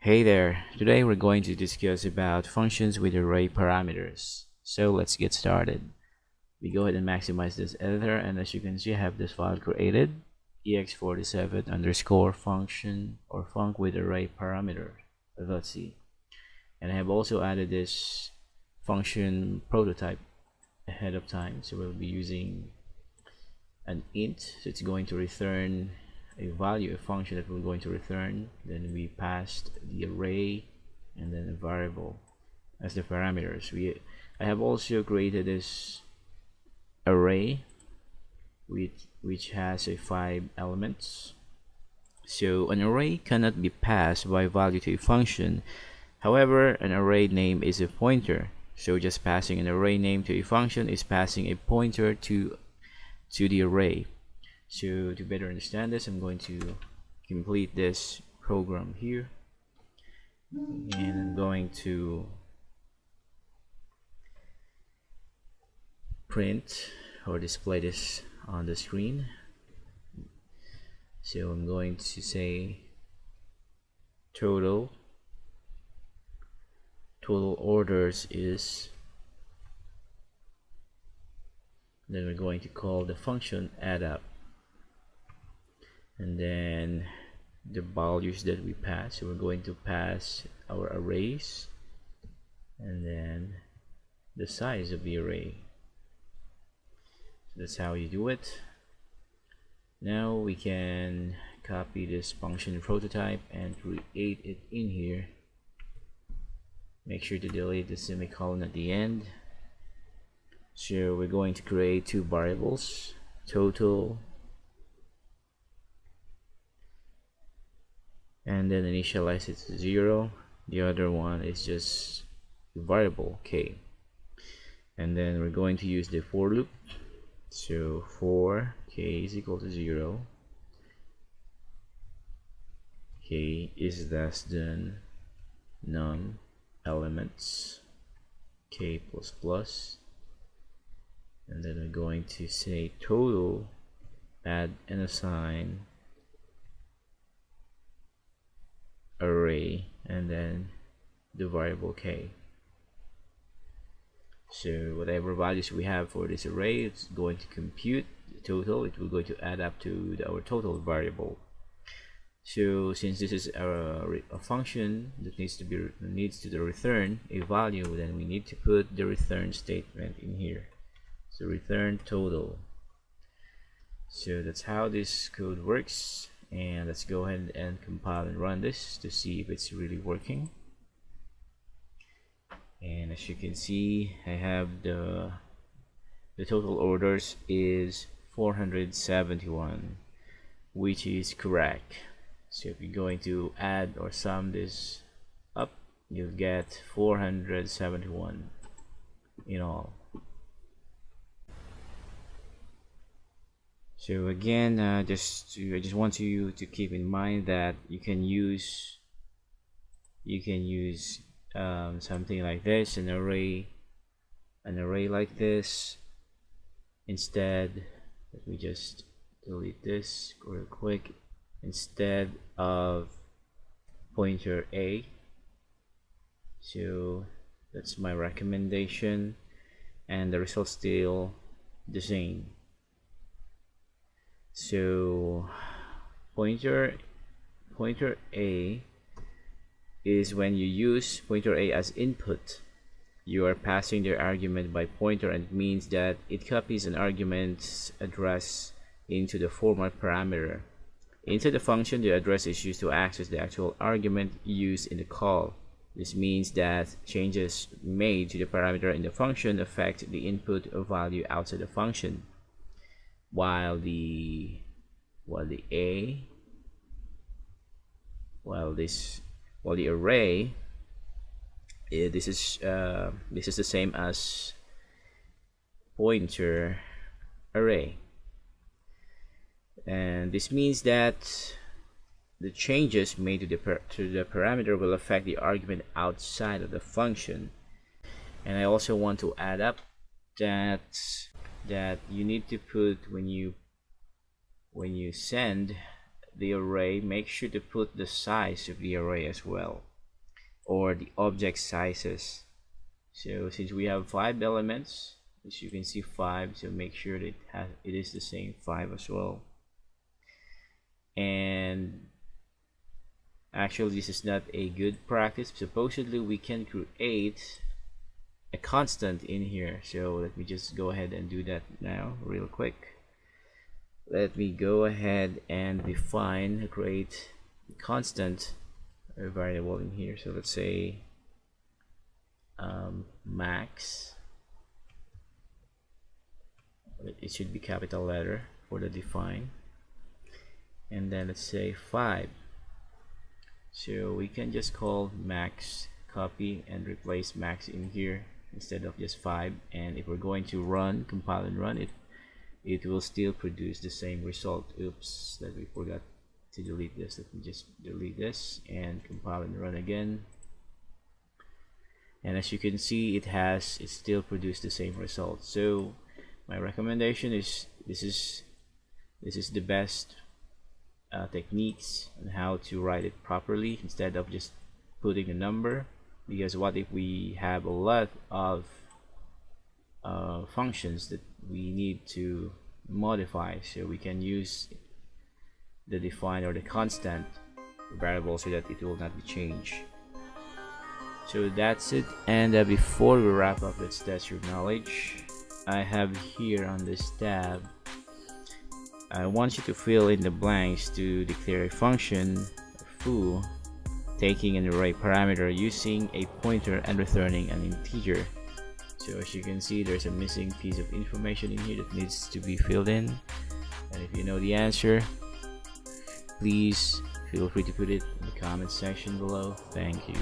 Hey there, today we're going to discuss about functions with array parameters. So let's get started. We go ahead and maximize this editor, and as you can see I have this file created, ex47 underscore function or func with array parameter. Let's see. And I have also added this function prototype ahead of time, so we'll be using an int, so it's going to return a value, a function that we're going to return. Then we passed the array and then a variable as the parameters. I have also created this array which has 5 elements. So an array cannot be passed by value to a function. However, an array name is a pointer, so just passing an array name to a function is passing a pointer to the array. So to better understand this, I'm going to complete this program here, and I'm going to print or display this on the screen. So I'm going to say total orders is, then we're going to call the function add up, and then the values that we pass. So we're going to pass our arrays and then the size of the array. So that's how you do it. Now we can copy this function prototype and create it in here. Make sure to delete the semicolon at the end. So we're going to create 2 variables, total and then initialize it to 0. The other one is just the variable k, and then we're going to use the for loop. So for k is equal to 0, k is less than num elements k plus plus, and then we're going to say total, add and assign array and then the variable k. So whatever values we have for this array, it's going to compute the total. It will going to add up to our total variable. So since this is a function that needs to return a value, then we need to put the return statement in here. So return total. So that's how this code works. And let's go ahead and compile and run this to see if it's really working. And as you can see, I have the total orders is 471, which is correct. So if you're going to add or sum this up, you'll get 471 in all. So again, I just want you to keep in mind that you can use something like this, an array like this. Instead, let me just delete this real quick. Instead of pointer a, so that's my recommendation, and the result's still the same. So pointer a is when you use pointer a as input, you are passing the argument by pointer, and it means that it copies an argument's address into the format parameter. Into the function, the address is used to access the actual argument used in the call. This means that changes made to the parameter in the function affect the input value outside the function, while the array, this is the same as pointer array, and this means that the changes made to the parameter will affect the argument outside of the function. And I also want to add up that you need to put, when you send the array, make sure to put the size of the array as well. or the object sizes. So since we have 5 elements, as you can see 5, so make sure that it is the same 5 as well. And actually this is not a good practice. Supposedly we can create a constant in here, so let me just go ahead and do that now real quick. Let me go ahead and create a constant variable in here. So let's say max, it should be capital letter for the define, and then let's say 5. So we can just call max, copy and replace max in here instead of just 5, and if we're going to compile and run it, it will still produce the same result. Oops, that we forgot to delete this. Let me just delete this and compile and run again, and as you can see it still produced the same result. So my recommendation is this is the best techniques on how to write it properly instead of just putting a number, because what if we have a lot of functions that we need to modify, so we can use the define or the constant variable so that it will not be changed. So that's it, and before we wrap up, let's test your knowledge. I have here on this tab, I want you to fill in the blanks to declare a function foo taking an array parameter using a pointer and returning an integer. So as you can see, there's a missing piece of information in here that needs to be filled in, and if you know the answer, please feel free to put it in the comment section below. Thank you.